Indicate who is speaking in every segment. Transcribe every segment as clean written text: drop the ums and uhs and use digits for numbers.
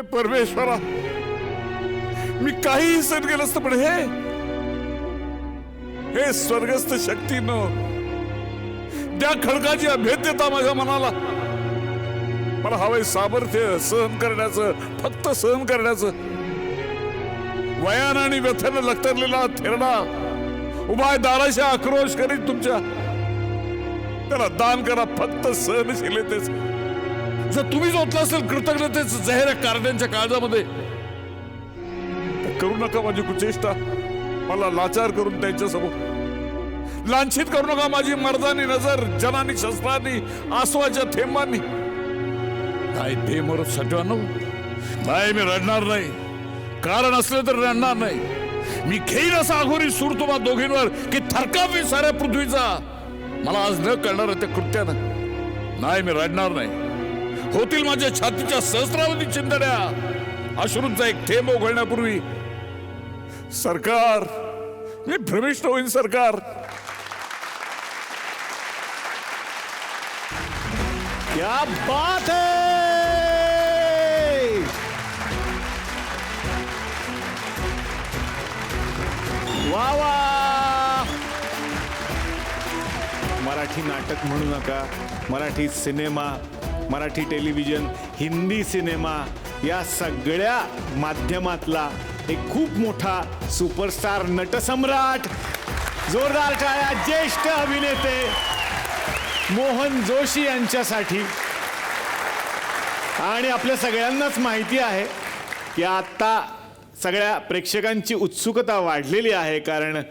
Speaker 1: परमेश्वरा, मी काहीही सहन केलं असतं, पण हे स्वर्गस्थ शक्तीनं त्या खडकाची अभेद्यता माझ्या मनाला. मला हवंय सामर्थ्य सहन करण्याचं, फक्त सहन करण्याचं. वयान आणि व्यथेनं लखतरलेला थेरडा उभा दाराशी आक्रोश करीत तुमच्या, त्याला दान करा फक्त सहनशीलतेच. जर तुम्ही जोतलं असेल कृतज्ञतेच जहेर कारण्यांच्या काळजामध्ये, तर करू नका माझी कुचेष्टा. मला लाचार करून त्यांच्या समोर लांछित करू नका माझी मर्दानी नजर जनानी शस्त्रांनी आसवाच्या थेंबांनी. नाही ते मरत सटवानो, नाही मी रडणार नाही. कारण असलं तर रडणार नाही. मी घेईन असा अघोरी सूर तुम्हा दोघींवर की थरकावी साऱ्या पृथ्वीचा. मला आज न कळणार त्या कृत्यानं. नाही मी रडणार नाही. होतील माझ्या छातीच्या सहस्रावधी चिंधड्या. अश्रूंचा एक थेंब ओघळण्यापूर्वी सरकार, मी भ्रमिष्ट होईन सरकार.
Speaker 2: क्या बात है! वा वा! मराठी नाटक म्हणू नका, Marathi cinema, Marathi television, Hindi cinema या सगळ्या माध्यमातला एक खूप मोठा सुपरस्टार नटसम्राट. जोरदार टाळ्या ज्येष्ठ अभिनेते मोहन जोशी यांच्यासाठी. आणि आपल्या सगळ्यांनाच माहिती आहे की आता सगळ्या प्रेक्षकांची उत्सुकता वाढलेली आहे, कारण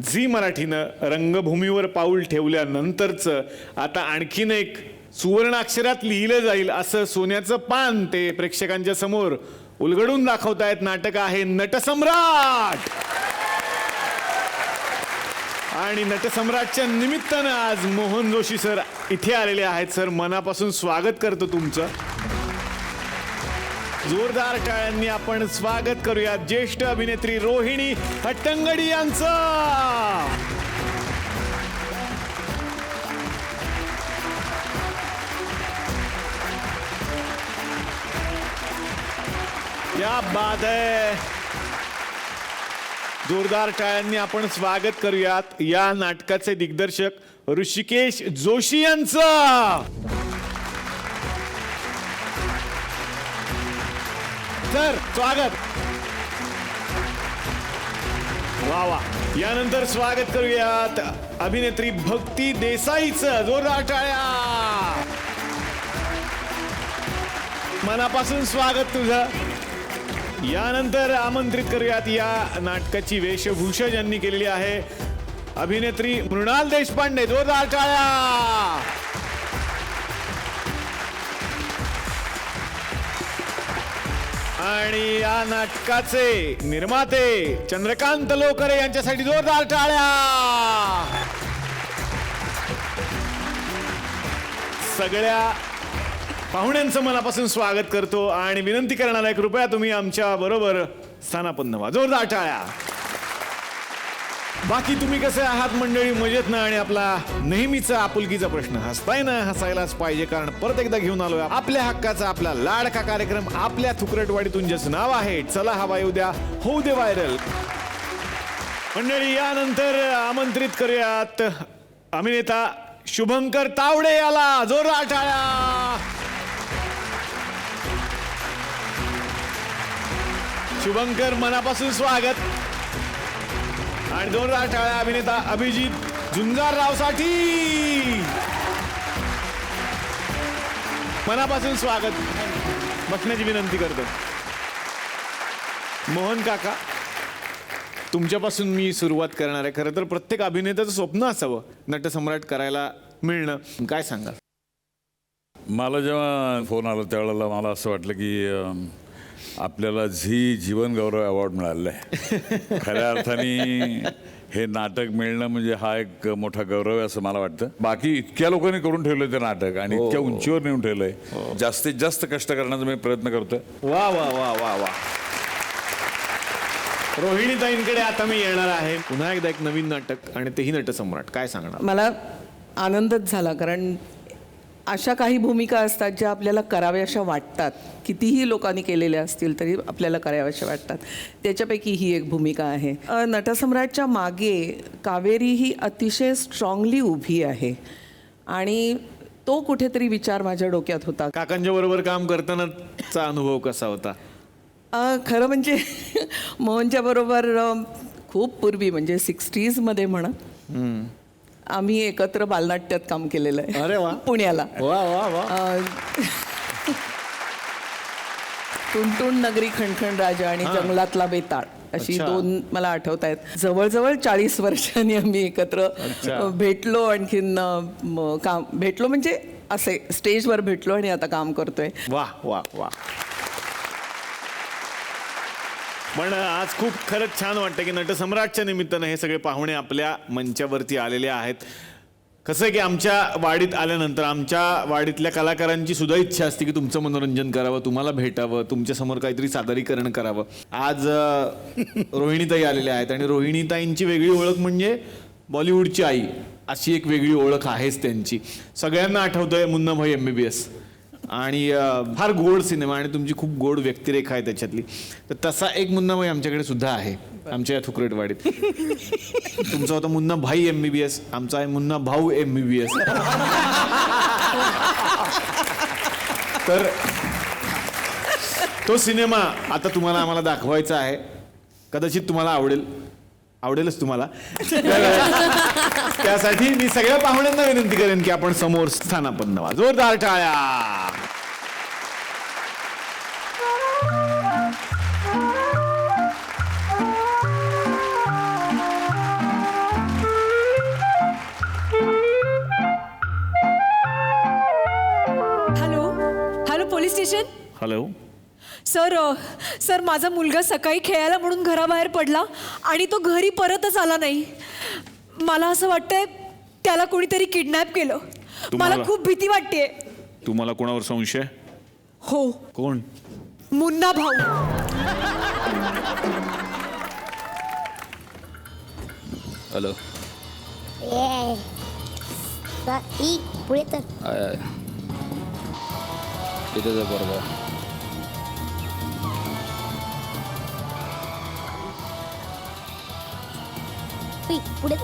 Speaker 2: झी मराठीनं रंगभूमीवर पाऊल ठेवल्यानंतरचं आता आणखीन एक सुवर्णाक्षरात लिहिलं जाईल असं सोन्याचं पान ते प्रेक्षकांच्या समोर उलगडून दाखवतायत. नाटक आहे नटसम्राट. आणि नटसम्राटच्या निमित्तानं आज मोहन जोशी सर इथे आलेले आहेत. सर, मनापासून स्वागत करतो तुमचं. जोरदार टाळ्यांनी आपण स्वागत करूया ज्येष्ठ अभिनेत्री रोहिणी हट्टंगडी यांचं. क्या बात है! जोरदार टाळ्यांनी आपण स्वागत करूयात या नाटकाचे दिग्दर्शक ऋषिकेश जोशी यांचं. सर, स्वागत. वा वा. यानंतर स्वागत करूयात अभिनेत्री भक्ती देसाईचं. जोरदार टाळ्या. मनापासून स्वागत तुझं. यानंतर आमंत्रित करूयात या नाटकाची वेशभूषा ज्यांनी केलेली आहे अभिनेत्री मृणाल देशपांडे. जोरदार टाळ्या. आणि या नाटकाचे निर्माते चंद्रकांत लोकरे यांच्यासाठी जोरदार टाळ्या. सगळ्या पाहुण्यांचं मनापासून स्वागत करतो आणि विनंती करणार आहे कृपया तुम्ही आमच्या बरोबर स्थानापन्न व्हा. जोरदार टाळ्या. बाकी तुम्ही कसे आहात मंडळी? मजेत ना? आणि आपला नेहमीचा आपुलकीचा प्रश्न, हसताय ना? हसायलाच पाहिजे, कारण परत एकदा घेऊन आलोय आपल्या हक्काचा, आपला लाडका कार्यक्रम. आपल्या थुकरटवाडीतून ज्याचं नाव आहे चला हवा येऊ द्या, होऊ दे व्हायरल. मंडळी, यानंतर आमंत्रित करूयात अभिनेता शुभंकर तावडे याला. जोरदार टाळ्या. शुभंकर, मनापासून स्वागत. आणि जोरदार टाळ्या अभिनेता अभिजित झुंजाररावसाठी. मनापासून स्वागत. बसण्याची विनंती करतो. मोहन काका, तुमच्यापासून मी सुरुवात करणार आहे. खरं तर प्रत्येक अभिनेत्याचं स्वप्न असावं नटसम्राट करायला मिळणं. काय सांगाल?
Speaker 1: मला जेव्हा फोन आला त्यावेळेला मला असं वाटलं की आपल्याला झी जीवन गौरव अवॉर्ड मिळालेला आहे. खऱ्या अर्थाने हे नाटक मिळणं म्हणजे हा एक मोठा गौरव आहे असं मला वाटतं. बाकी इतक्या लोकांनी करून ठेवलंय ते नाटक आणि इतक्या उंचीवर नेऊन ठेवलंय. जास्तीत जास्त कष्ट करण्याचा मी प्रयत्न करतोय.
Speaker 2: वा वा वा वा वा. रोहिणीताईंकडे आता मी येणार आहे. पुन्हा एकदा एक नवीन नाटक आणि तेही नटसम्राट. काय सांगणार?
Speaker 3: मला आनंदच झाला, कारण अशा काही भूमिका असतात ज्या आपल्याला कराव्याशा वाटतात, कितीही लोकांनी केलेल्या असतील तरी आपल्याला कराव्याशा वाटतात. त्याच्यापैकी ही एक भूमिका आहे. नटसम्राटच्या मागे कावेरी ही अतिशय स्ट्रॉंगली उभी आहे आणि तो कुठेतरी विचार माझ्या डोक्यात होता.
Speaker 2: काकांच्या बरोबर काम करतानाचा अनुभव कसा होता?
Speaker 3: खरं म्हणजे मोहनच्या बरोबर खूप पूर्वी म्हणजे 60s म्हणा आम्ही एकत्र बालनाट्यात काम केलेलं आहे.
Speaker 2: अरे वा.
Speaker 3: पुण्याला.
Speaker 2: वा वा वा.
Speaker 3: टुनटुन नगरी खणखण राजा आणि जंगलातला बेताळ अशी
Speaker 2: अच्छा.
Speaker 3: 2 मला आठवत आहेत. जवळजवळ 40 वर्षांनी आम्ही एकत्र भेटलो. आणखीन काम भेटलो म्हणजे असे स्टेजवर भेटलो आणि आता काम करतोय.
Speaker 2: वा वा वा. पण आज खूप खरंच छान वाटतं की नटसम्राटच्या निमित्तानं हे सगळे पाहुणे आपल्या मंचावरती आलेले आहेत. कसं आहे की आमच्या वाडीत आल्यानंतर आमच्या वाडीतल्या कलाकारांची सुद्धा इच्छा असते की तुमचं मनोरंजन करावं, तुम्हाला भेटावं, तुमच्यासमोर काहीतरी सादरीकरण करावं. आज रोहिणीताई आलेल्या आहेत आणि रोहिणीताईंची वेगळी ओळख म्हणजे बॉलिवूडची आई अशी एक वेगळी ओळख आहेच त्यांची. सगळ्यांना आठवतंय मुन्नाभाई MBBS आणि फार गोड सिनेमा आणि तुमची खूप गोड व्यक्तिरेखा आहे त्याच्यातली. तर तसा एक मुन्नाभाई आमच्याकडे सुद्धा आहे आमच्या या थुकरेटवाडीत. तुमचा होता मुन्नाभाई MBBS, आमचा आहे मुन्ना भाऊ MBBS. तर तो सिनेमा आता तुम्हाला आम्हाला दाखवायचा आहे. कदाचित तुम्हाला आवडेलच तुम्हाला. त्यासाठी मी सगळ्या पाहुण्यांना विनंती करेन की आपण समोर स्थानापन्न व्हा. जोरदार टाळ्या.
Speaker 4: Hello police station.
Speaker 2: Hello.
Speaker 4: Sir माझा मुलगा सकाळी खेळायला म्हणून घराबाहेर पडला आणि तो घरी परतच आला नाही. मला असं वाटतंय त्याला कोणीतरी किडनॅप केलं. मला खूप भीती वाटतेय.
Speaker 1: तुम्हाला कोणावर संशय?
Speaker 4: हो.
Speaker 2: कोण?
Speaker 4: मुन्ना भाऊ.
Speaker 5: हॅलो.
Speaker 6: पुढे तर
Speaker 5: तिथेच आहे बरोबर.
Speaker 6: पुढे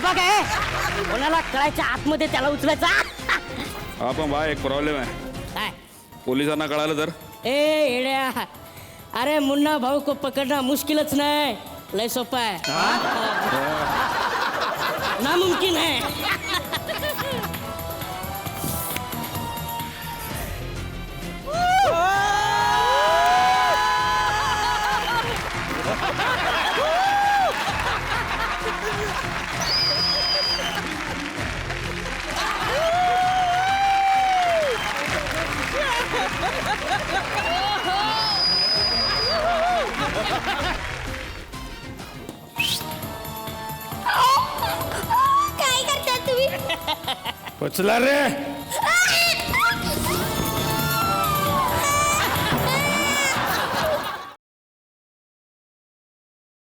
Speaker 7: बघ कोणाला कळायच्या आतमध्ये त्याला उचलायचा.
Speaker 5: हा पण बा एक प्रॉब्लेम आहे.
Speaker 7: काय?
Speaker 5: पोलिसांना कळालं तर?
Speaker 7: येड्या, अरे मुन्ना भाऊ को पकडणं मुश्किलच नाही, लय सोपं आहे. नामुमकिन है.
Speaker 6: काय करता तुम्ही?
Speaker 2: पचला रे.